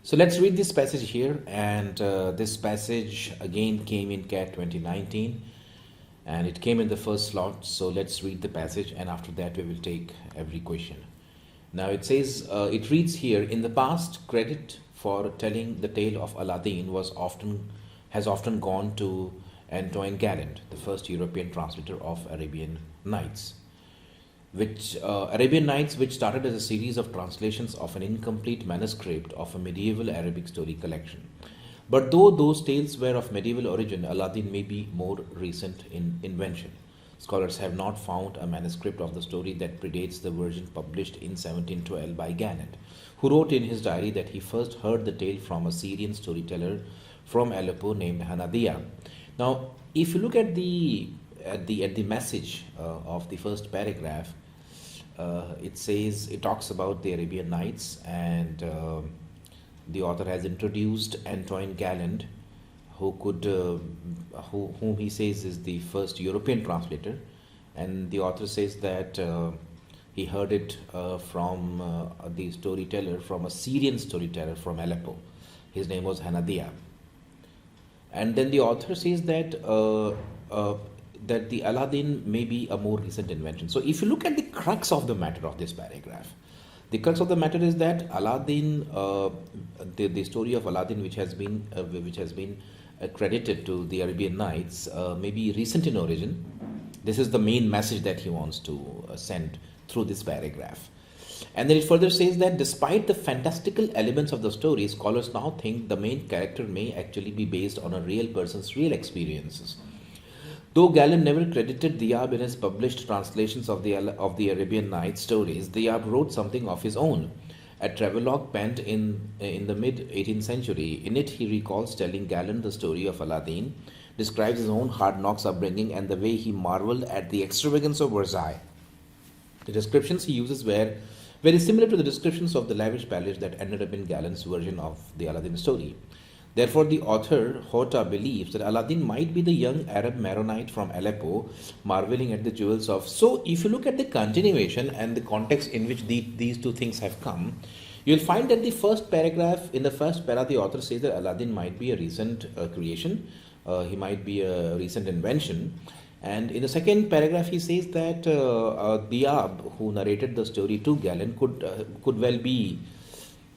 So let's read this passage here, and this passage again came in CAT 2019, and it came in the first slot. So let's read the passage, and after that we will take every question. Now it says, it reads here, in the past, credit for telling the tale of Aladdin has often gone to Antoine Galland, the first European translator of Arabian Nights. Arabian Nights, which started as a series of translations of an incomplete manuscript of a medieval Arabic story collection. But though those tales were of medieval origin, Aladdin may be more recent in invention. Scholars have not found a manuscript of the story that predates the version published in 1712 by Galland, who wrote in his diary that he first heard the tale from a Syrian storyteller from Aleppo named Hanna Diyab. Now, if you look at the message of the first paragraph, it talks about the Arabian Nights, and the author has introduced Antoine Galland, whom he says is the first European translator, and the author says that he heard it from the storyteller, from a Syrian storyteller from Aleppo. His name was Hanna Diyab. And then the author says that that the Aladdin may be a more recent invention. So if you look at the crux of the matter of this paragraph, the crux of the matter is that Aladdin, the story of Aladdin, which has been credited to the Arabian Nights, may be recent in origin. This is the main message that he wants to send through this paragraph. And then it further says that despite the fantastical elements of the story, scholars now think the main character may actually be based on a real person's real experiences. Though Galland never credited Diyab in his published translations of the Arabian Nights stories, Diyab wrote something of his own, a travelogue penned in the mid-18th century. In it, he recalls telling Galland the story of Aladdin, describes his own hard knocks upbringing, and the way he marveled at the extravagance of Versailles. The descriptions he uses were very similar to the descriptions of the lavish palace that ended up in Galland's version of the Aladdin story. Therefore, the author, Hota, believes that Aladdin might be the young Arab Maronite from Aleppo, marveling at the jewels of... So, if you look at the continuation and the context in which these two things have come, you'll find that in the first para, the author says that Aladdin might be a recent creation, he might be a recent invention. And in the second paragraph, he says that Diyab, who narrated the story to Galland, could well be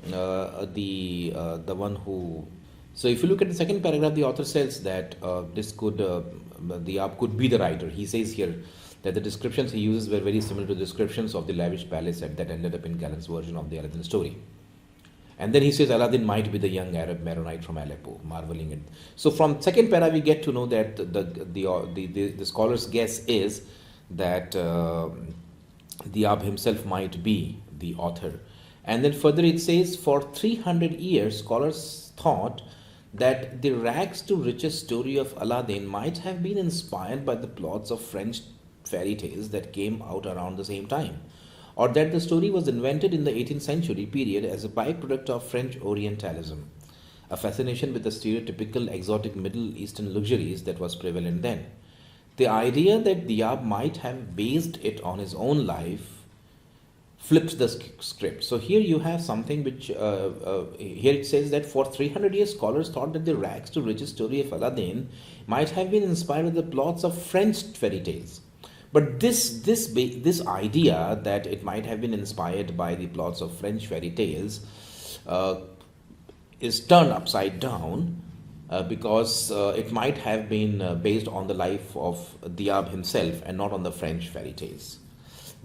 the one who... So if you look at the second paragraph, the author says that Diyab could be the writer. He says here that the descriptions he uses were very similar to the descriptions of the lavish palace that ended up in Galland's version of the Aladdin story. And then he says Aladdin might be the young Arab Maronite from Aleppo, marveling at... So from second para, we get to know that the scholar's guess is that Diyab himself might be the author. And then further it says, for 300 years, scholars thought that the rags to riches story of Aladdin might have been inspired by the plots of French fairy tales that came out around the same time, or that the story was invented in the 18th century period as a byproduct of French Orientalism, a fascination with the stereotypical exotic Middle Eastern luxuries that was prevalent then. The idea that Diyab might have based it on his own life flips the script. So here you have something which, here it says that for 300 years, scholars thought that the rags to riches story of Aladdin might have been inspired with the plots of French fairy tales. But this idea that it might have been inspired by the plots of French fairy tales is turned upside down because it might have been based on the life of Diyab himself and not on the French fairy tales.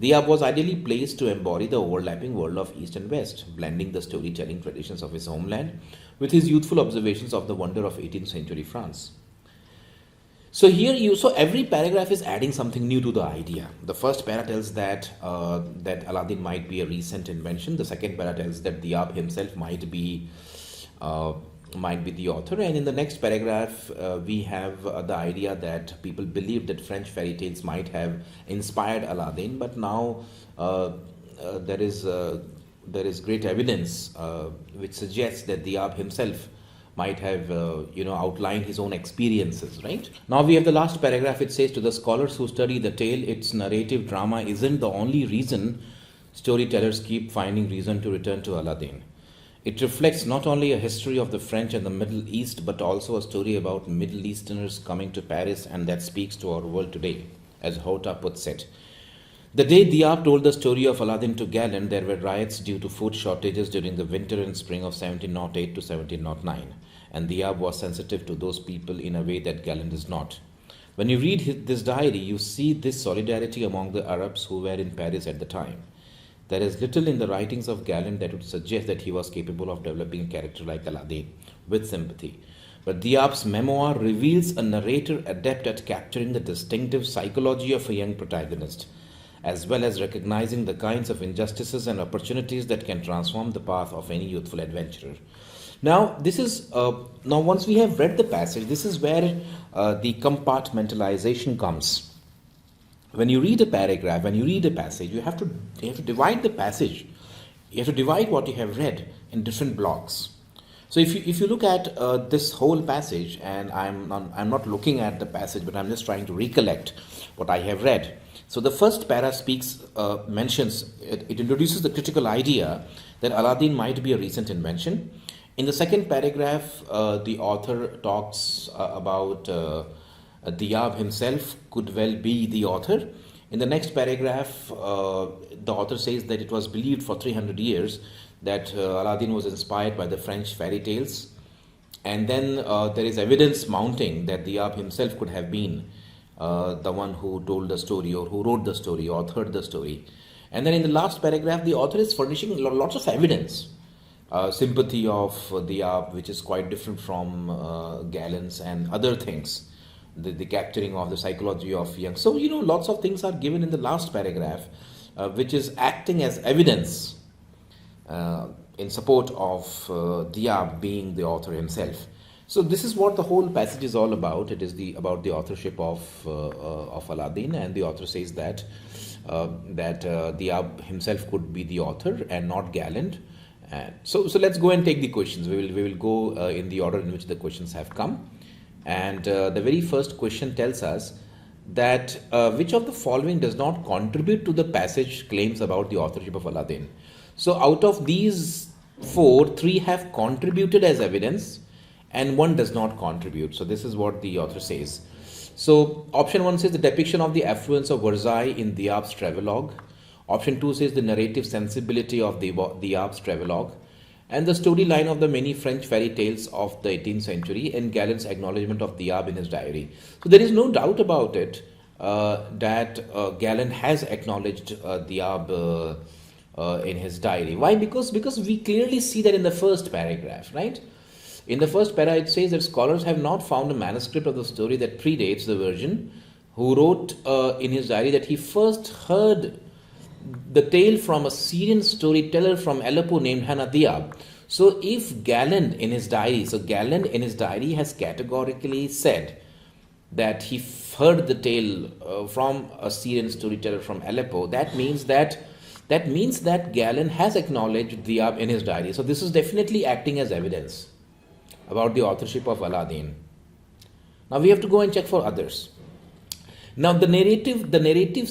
Diyab was ideally placed to embody the overlapping world of East and West, blending the storytelling traditions of his homeland with his youthful observations of the wonder of 18th century France. So so every paragraph is adding something new to the idea. The first para tells that Aladdin might be a recent invention. The second para tells that Diyab himself might be the author. And in the next paragraph, we have the idea that people believe that French fairy tales might have inspired Aladdin, but now there is great evidence which suggests that Diyab himself might have outlined his own experiences, right? Now we have the last paragraph. It says, to the scholars who study the tale, its narrative drama isn't the only reason storytellers keep finding reason to return to Aladdin. It reflects not only a history of the French and the Middle East, but also a story about Middle Easterners coming to Paris, and that speaks to our world today, as Hota puts it. The day Diyab told the story of Aladdin to Galland, there were riots due to food shortages during the winter and spring of 1708 to 1709, and Diyab was sensitive to those people in a way that Galland is not. When you read this diary, you see this solidarity among the Arabs who were in Paris at the time. There is little in the writings of Galland that would suggest that he was capable of developing a character like Aladdin with sympathy. But Diyab's memoir reveals a narrator adept at capturing the distinctive psychology of a young protagonist, as well as recognizing the kinds of injustices and opportunities that can transform the path of any youthful adventurer. Now, this is now once we have read the passage, this is where the compartmentalization comes. When you read a paragraph, when you read a passage, you have to divide the passage. You have to divide what you have read in different blocks. So if you look at this whole passage, and I'm not looking at the passage, but I'm just trying to recollect what I have read. So the first para mentions, it introduces the critical idea that Aladdin might be a recent invention. In the second paragraph, the author talks about Diyab himself could well be the author. In the next paragraph, the author says that it was believed for 300 years that Aladdin was inspired by the French fairy tales. And then there is evidence mounting that Diyab himself could have been the one who told the story, or who wrote the story, or authored the story. And then in the last paragraph, the author is furnishing lots of evidence. Sympathy of Diyab, which is quite different from Galland's, and other things. The capturing of the psychology of young. So, lots of things are given in the last paragraph, which is acting as evidence in support of Diyab being the author himself. So this is what the whole passage is all about. It is about the authorship of Aladdin, and the author says that Diyab himself could be the author and not Galland. And so let's go and take the questions. We will go in the order in which the questions have come. And the very first question tells us that which of the following does not contribute to the passage claims about the authorship of Aladdin. So out of these four, three have contributed as evidence and one does not contribute. So this is what the author says. So option 1 says the depiction of the affluence of Versailles in Diyab's travelogue. Option 2 says the narrative sensibility of Diyab's travelogue, and the storyline of the many French fairy tales of the 18th century, and Galland's acknowledgement of Diyab in his diary. So there is no doubt about it that Galland has acknowledged Diyab in his diary. Why? Because we clearly see that in the first paragraph, right? In the first para, it says that scholars have not found a manuscript of the story that predates the version, who wrote in his diary that he first heard the tale from a Syrian storyteller from Aleppo named Hanna Diyab. So if Galland in his diary, has categorically said that he heard the tale from a Syrian storyteller from Aleppo, that means that Galland has acknowledged Diyab in his diary. So this is definitely acting as evidence about the authorship of Aladdin. Now we have to go and check for others. Now the narrative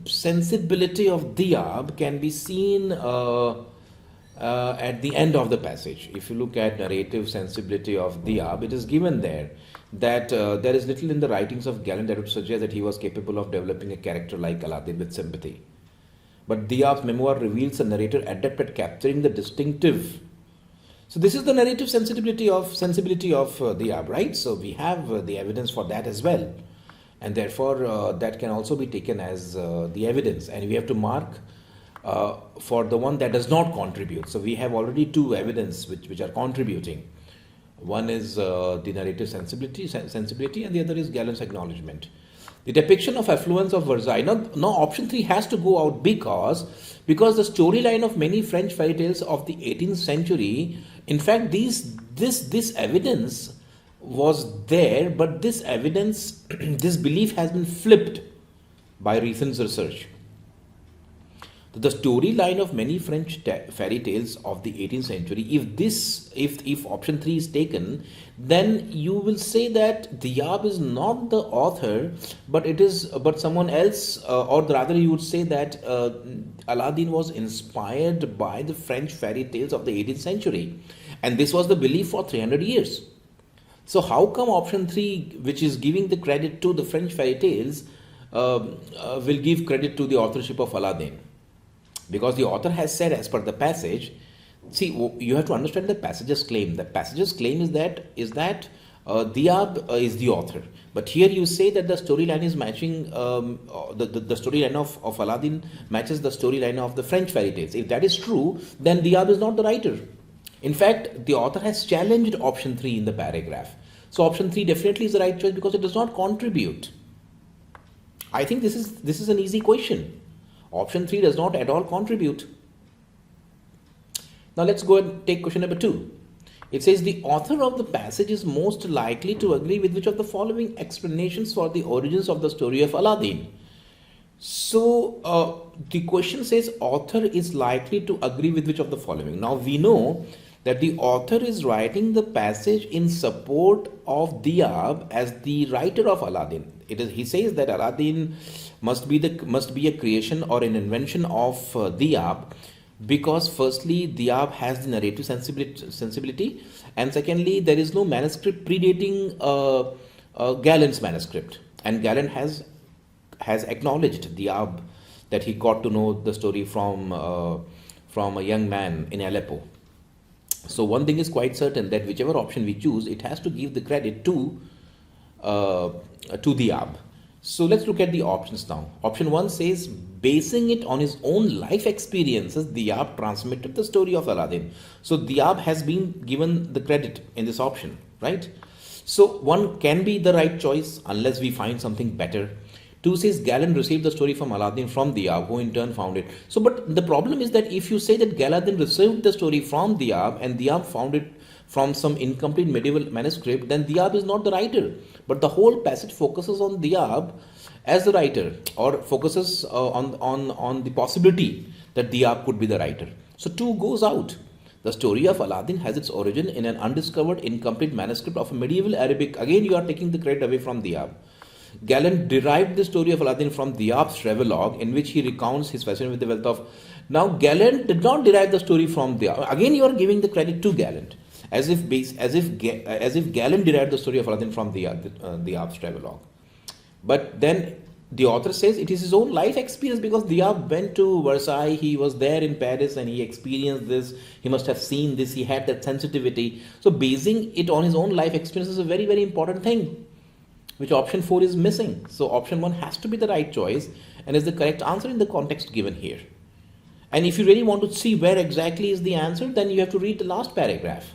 sensibility of Diyab can be seen at the end of the passage. If you look at narrative sensibility of Diyab, it is given there that there is little in the writings of Galland that would suggest that he was capable of developing a character like Aladdin with sympathy. But Diyab's memoir reveals a narrator adept at capturing the distinctive. So this is the narrative sensibility of Diyab, right? So we have the evidence for that as well. And therefore, that can also be taken as the evidence. And we have to mark for the one that does not contribute. So we have already two evidence which are contributing. One is the narrative sensibility, and the other is Galland's acknowledgement. The depiction of affluence of Versailles. Now option 3 has to go out because the storyline of many French fairy tales of the 18th century, in fact, this evidence was there, but this evidence, this belief has been flipped by recent research. The storyline of many French fairy tales of the 18th century, if option 3 is taken, then you will say that Diyab is not the author, but someone else, or rather you would say that Aladdin was inspired by the French fairy tales of the 18th century, and this was the belief for 300 years. So how come option 3, which is giving the credit to the French fairy tales, will give credit to the authorship of Aladdin? Because the author has said, as per the passage, see, you have to understand the passage's claim. The passage's claim is that Diyab is the author. But here you say that the storyline is matching, the storyline of Aladdin matches the storyline of the French fairy tales. If that is true, then Diyab is not the writer. In fact, the author has challenged option 3 in the paragraph. So option 3 definitely is the right choice because it does not contribute. I think this is an easy question. Option 3 does not at all contribute. Now let's go and take question number 2. It says the author of the passage is most likely to agree with which of the following explanations for the origins of the story of Aladdin. So the question says author is likely to agree with which of the following. Now we know that the author is writing the passage in support of Diyab as the writer of Aladdin. He says that Aladdin must be a creation or an invention of Diyab, because firstly Diyab has the narrative sensibility, and secondly there is no manuscript predating Galland's manuscript, and Galland has acknowledged Diyab that he got to know the story from a young man in Aleppo. So one thing is quite certain, that whichever option we choose, it has to give the credit to Diyab. So let's look at the options now. Option 1 says, basing it on his own life experiences, Diyab transmitted the story of Aladdin. So Diyab has been given the credit in this option, right? So 1 can be the right choice unless we find something better. 2 says Galland received the story from Aladdin from Diyab, who in turn found it. So, but the problem is that if you say that Galland received the story from Diyab and Diyab found it from some incomplete medieval manuscript, then Diyab is not the writer. But the whole passage focuses on Diyab as the writer, or focuses on the possibility that Diyab could be the writer. So 2 goes out. The story of Aladdin has its origin in an undiscovered incomplete manuscript of a medieval Arabic. Again, you are taking the credit away from Diyab. Galland derived the story of Aladdin from Diyab's travelogue, in which he recounts his fascination with the wealth of... Now, Galland did not derive the story from Diyab. Again, you are giving the credit to Galland, as if Galland derived the story of Aladdin from Diyab's travelogue. But then the author says it is his own life experience, because Diyab went to Versailles, he was there in Paris and he experienced this, he must have seen this, he had that sensitivity. So basing it on his own life experience is a very, very important thing, which option 4 is missing. So option 1 has to be the right choice and is the correct answer in the context given here. And if you really want to see where exactly is the answer, then you have to read the last paragraph.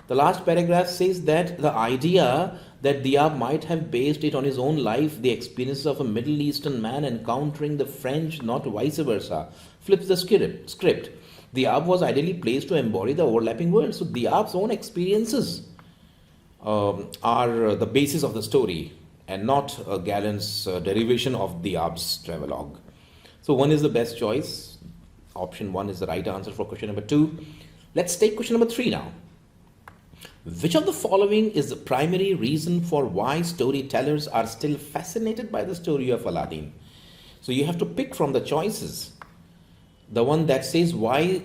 The last paragraph says that the idea that Diyab might have based it on his own life, the experiences of a Middle Eastern man encountering the French, not vice versa, flips the script. Diyab was ideally placed to embody the overlapping worlds. So Diyab's own experiences are the basis of the story, and not Galland's derivation of Diyab's travelogue. So 1 is the best choice. Option 1 is the right answer for question number 2. Let's take question number 3 now. Which of the following is the primary reason for why storytellers are still fascinated by the story of Aladdin? So you have to pick from the choices the one that says why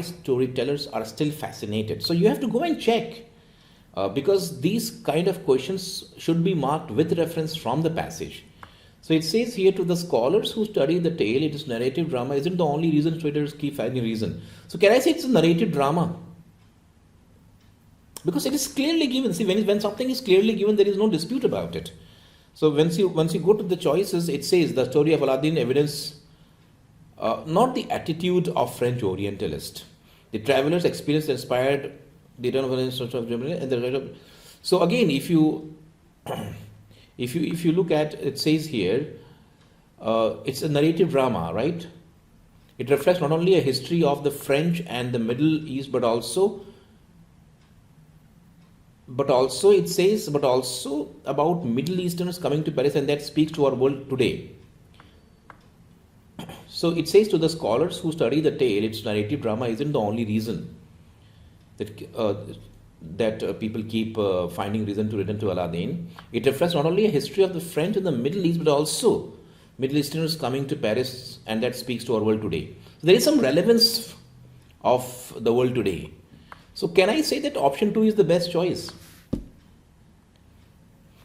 storytellers are still fascinated. So you have to go and check, because these kind of questions should be marked with reference from the passage. So it says here, to the scholars who study the tale, it is narrative drama isn't the only reason storytellers keep finding reason. So can I say it's a narrative drama? Because it is clearly given. See, when something is clearly given, there is no dispute about it. So once you go to the choices, it says the story of Aladdin evidence not the attitude of French Orientalist. The travelers' experience inspired the return of Germany and the of... So again, if you look at, it says here, it's a narrative drama, right? It reflects not only a history of the French and the Middle East, but also it says about Middle Easterners coming to Paris, and that speaks to our world today. So it says to the scholars who study the tale, its narrative drama isn't the only reason that people keep finding reason to return to Aladdin. It reflects not only a history of the French in the Middle East, but also Middle Easterners coming to Paris, and that speaks to our world today. So there is some relevance of the world today. So can I say that option 2 is the best choice?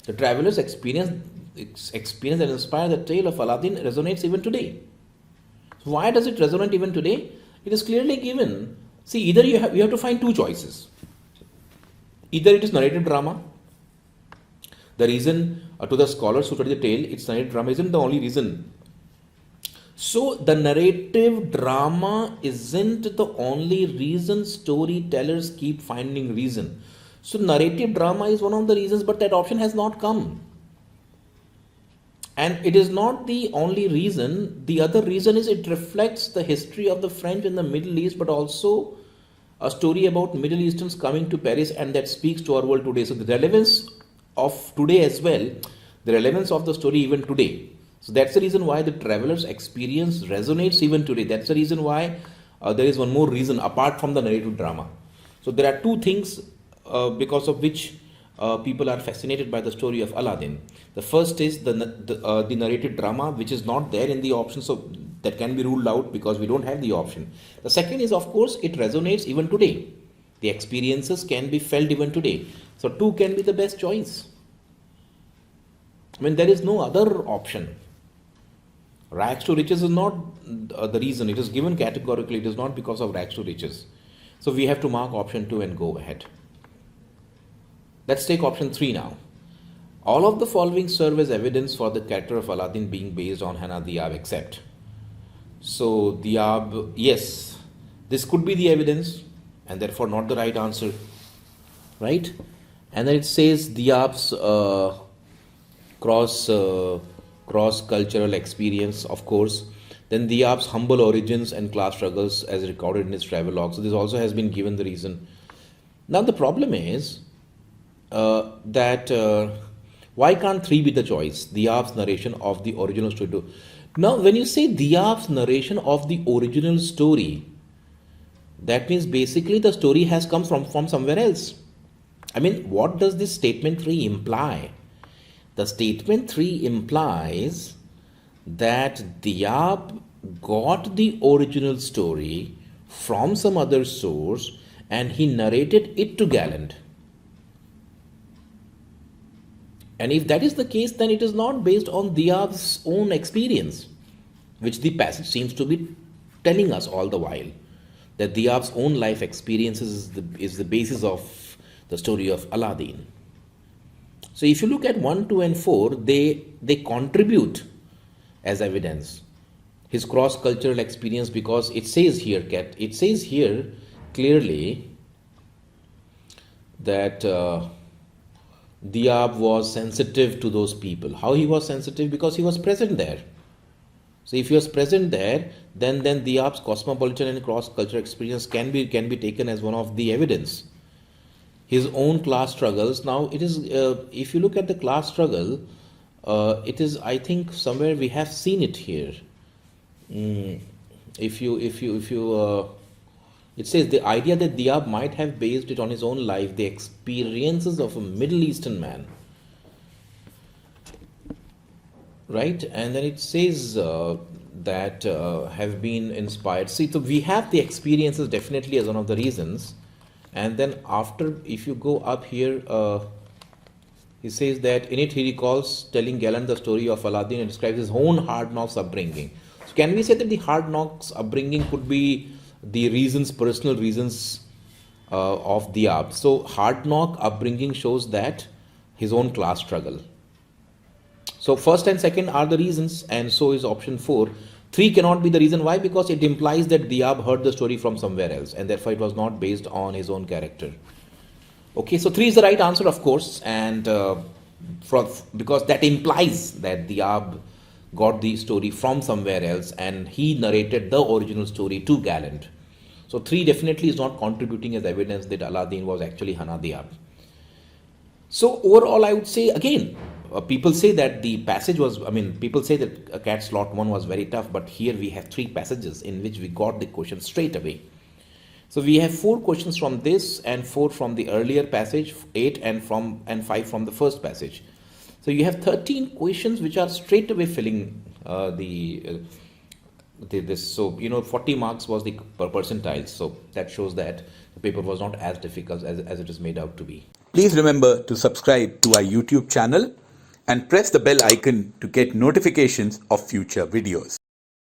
The traveler's experience that inspired the tale of Aladdin resonates even today. So why does it resonate even today? It is clearly given. See, either you have to find two choices. Either it is narrative drama. The reason to the scholars who study the tale, its narrative drama isn't the only reason. So the narrative drama isn't the only reason storytellers keep finding reason. So narrative drama is one of the reasons, but that option has not come. And it is not the only reason. The other reason is it reflects the history of the French in the Middle East, but also a story about Middle Easterns coming to Paris, and that speaks to our world today. So the relevance of today as well, the relevance of the story even today. So that's the reason why the traveler's experience resonates even today. That's the reason why there is one more reason apart from the narrative drama. So there are two things because of which people are fascinated by the story of Aladdin. The first is the narrative drama, which is not there in the option, so that can be ruled out because we don't have the option. The second is, of course, it resonates even today. The experiences can be felt even today. So 2 can be the best choice. I mean, there is no other option. Rags to riches is not the reason. It is given categorically. It is not because of rags to riches. So we have to mark option 2 and go ahead. Let's take option 3 now. All of the following serve as evidence for the character of Aladdin being based on Hanna Diyab except. So Diyab, yes, this could be the evidence and therefore not the right answer, right? And then it says Diyab's cross-cultural experience, of course. Then Diyab's humble origins and class struggles as recorded in his travelogue. So this also has been given the reason. Now the problem is that why can't 3 be the choice? Diyab's narration of the original story too. Now when you say Diyab's narration of the original story, that means basically the story has come from somewhere else. I mean, what does this statement 3 imply? The statement 3 implies that Diyab got the original story from some other source and he narrated it to Galland. And if that is the case, then it is not based on Diyab's own experience, which the passage seems to be telling us all the while, that Diyab's own life experiences is the basis of the story of Aladdin. So if you look at 1, 2 and 4, they contribute as evidence his cross-cultural experience, because it says here clearly that Diyab was sensitive to those people. How he was sensitive? Because he was present there. So if he was present there, then Diyab's cosmopolitan and cross-cultural experience can be taken as one of the evidence. His own class struggles. Now it is if you look at the class struggle, it is, I think, somewhere we have seen it here. If you it says the idea that Diyab might have based it on his own life, the experiences of a Middle Eastern man, right? And then it says that have been inspired. See, so we have the experiences definitely as one of the reasons. And then after, if you go up here, he says that in it he recalls telling Galland the story of Aladdin and describes his own hard knocks upbringing. So can we say that the hard knocks upbringing could be the reasons, personal reasons of Diyab? So hard knock upbringing shows that his own class struggle. So first and second are the reasons, and so is option 4. 3 cannot be the reason. Why? Because it implies that Diyab heard the story from somewhere else, and therefore it was not based on his own character. Okay, so 3 is the right answer, of course, and because that implies that Diyab got the story from somewhere else and he narrated the original story to Galland. So 3 definitely is not contributing as evidence that Aladdin was actually Hanna Diyab. So overall, I would say again, people say that the passage was, I mean, people say that a cat slot 1 was very tough, but here we have 3 passages in which we got the question straight away. So we have 4 questions from this and 4 from the earlier passage, 8 and 5 from the first passage. So you have 13 questions which are straight away filling this. So 40 marks was the percentile. So that shows that the paper was not as difficult as it is made out to be. Please remember to subscribe to our YouTube channel and press the bell icon to get notifications of future videos.